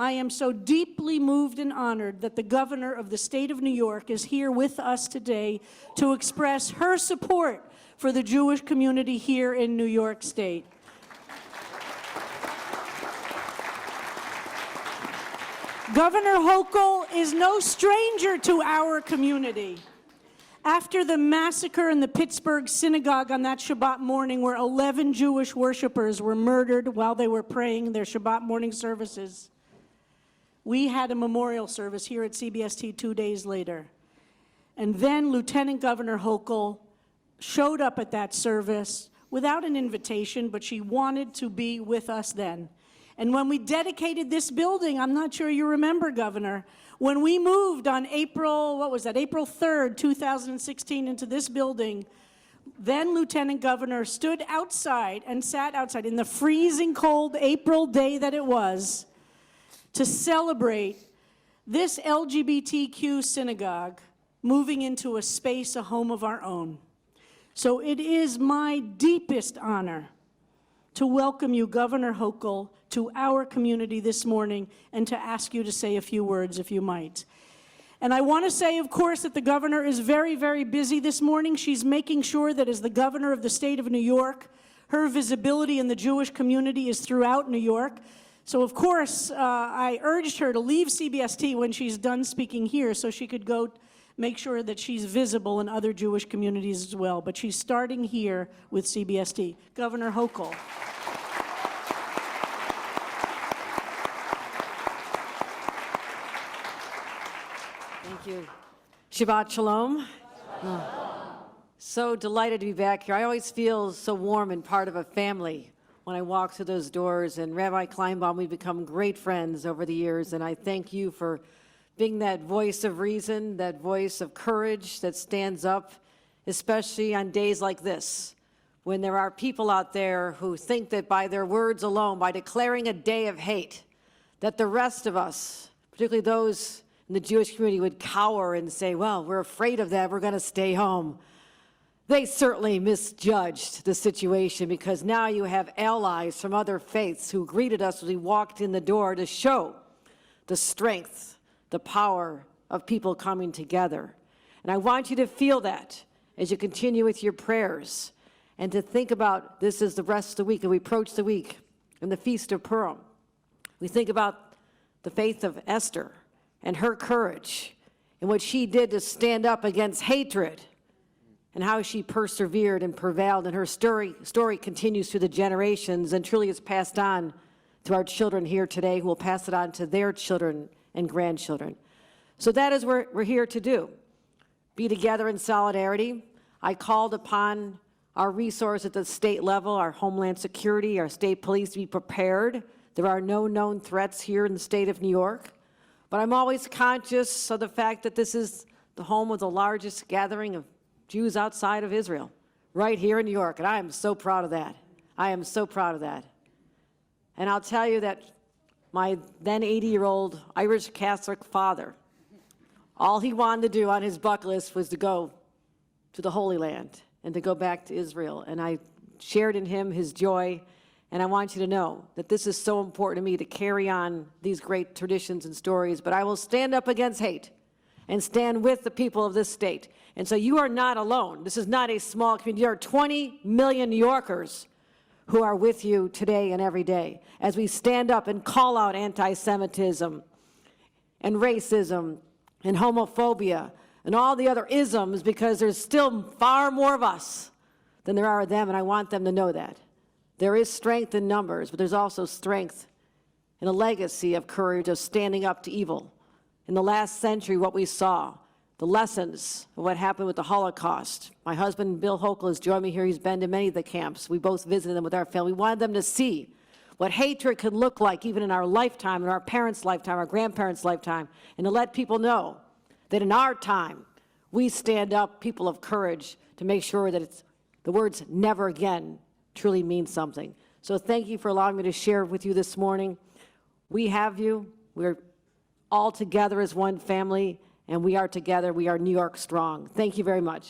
I am so deeply moved and honored that the governor of the state of New York is here with us today to express her support for the Jewish community here in New York State. Governor Hochul is no stranger to our community. After the massacre in the Pittsburgh synagogue on that Shabbat morning, where 11 Jewish worshipers were murdered while they were praying their Shabbat morning services, we had a memorial service here at CBST 2 days later. And then Lieutenant Governor Hochul showed up at that service without an invitation, but she wanted to be with us then. And when we dedicated this building, I'm not sure you remember, Governor, when we moved on April 3rd, 2016 into this building, then Lieutenant Governor stood outside and sat outside in the freezing cold April day that it was to celebrate this LGBTQ synagogue moving into a space, a home of our own. So it is my deepest honor to welcome you, Governor Hochul, to our community this morning and to ask you to say a few words, if you might. And I want to say, of course, that the governor is very, very busy this morning. She's making sure that as the governor of the state of New York, her visibility in the Jewish community is throughout New York. So, of course, I urged her to leave CBST when she's done speaking here so she could go make sure that she's visible in other Jewish communities as well. But she's starting here with CBST. Governor Hochul. Thank you. Shabbat Shalom. So delighted to be back here. I always feel so warm and part of a family when I walk through those doors. And Rabbi Kleinbaum, we've become great friends over the years, and I thank you for being that voice of reason, that voice of courage that stands up, especially on days like this, when there are people out there who think that by their words alone, by declaring a day of hate, that the rest of us, particularly those in the Jewish community, would cower and say, well, we're afraid of that, we're going to stay home. They certainly misjudged the situation, because now you have allies from other faiths who greeted us as we walked in the door to show the strength, the power of people coming together. And I want you to feel that as you continue with your prayers, and to think about this as the rest of the week, and we approach the week and the Feast of Purim. We think about the faith of Esther and her courage and what she did to stand up against hatred, and how she persevered and prevailed, and her story continues through the generations and truly is passed on to our children here today, who will pass it on to their children and grandchildren. So that is what we're here to do, be together in solidarity. I called upon our resources at the state level, our Homeland Security, our state police, to be prepared. There are no known threats here in the state of New York, but I'm always conscious of the fact that this is the home of the largest gathering of Jews outside of Israel, right here in New York, and I am so proud of that. I am so proud of that. And I'll tell you that my then 80-year-old Irish Catholic father, all he wanted to do on his bucket list was to go to the Holy Land and to go back to Israel. And I shared in him his joy, and I want you to know that this is so important to me, to carry on these great traditions and stories. But I will stand up against hate and stand with the people of this state. And so you are not alone. This is not a small community. There are 20 million New Yorkers who are with you today and every day as we stand up and call out anti-Semitism and racism and homophobia and all the other isms, because there's still far more of us than there are of them, and I want them to know that. There is strength in numbers, but there's also strength in a legacy of courage, of standing up to evil. In the last century, what we saw, the lessons of what happened with the Holocaust. My husband, Bill Hocul, has joined me here. He's been to many of the camps. We both visited them with our family. We wanted them to see what hatred could look like even in our lifetime, in our parents' lifetime, our grandparents' lifetime, and to let people know that in our time, we stand up, people of courage, to make sure that the words never again truly mean something. So thank you for allowing me to share with you this morning. We have you. We're all together as one family, and we are together. We are New York strong. Thank you very much.